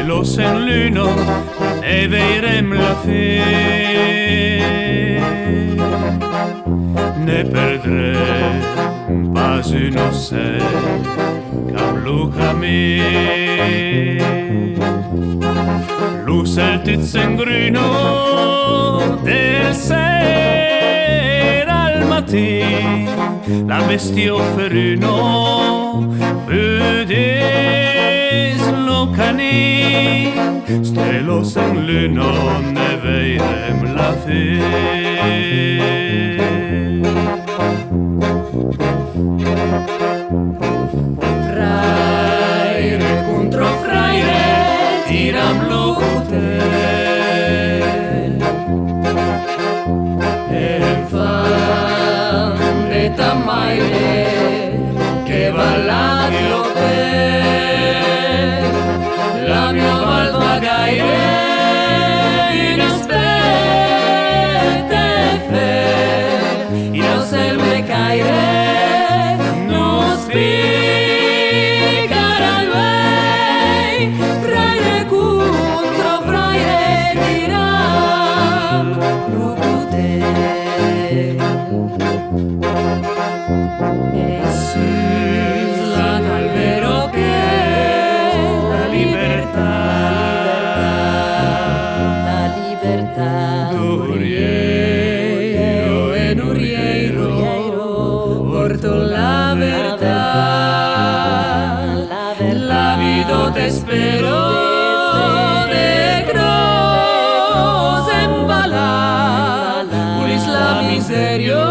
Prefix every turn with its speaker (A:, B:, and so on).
A: los en l'uno ne veirem la fi. Ne perdrem pas un ocell amb lo camí. L'ocell tot s'engruno del ser al matí. La bestia offeruno budis lo caní. Stelos en l'uno ne veirem la fi. Fraire contro fraire tiram lo cutell. El fan de tamaire que va la clopel. La mia valva gaire in aspette fer. In el cel me caire no spicara al vei. Fraire contro fraire tiram lo cutell. E sus l'albero che la libertà. Nurieiro e Nurieiro porto la verdad. La vida te espero de gros embalar. Ulis la miseria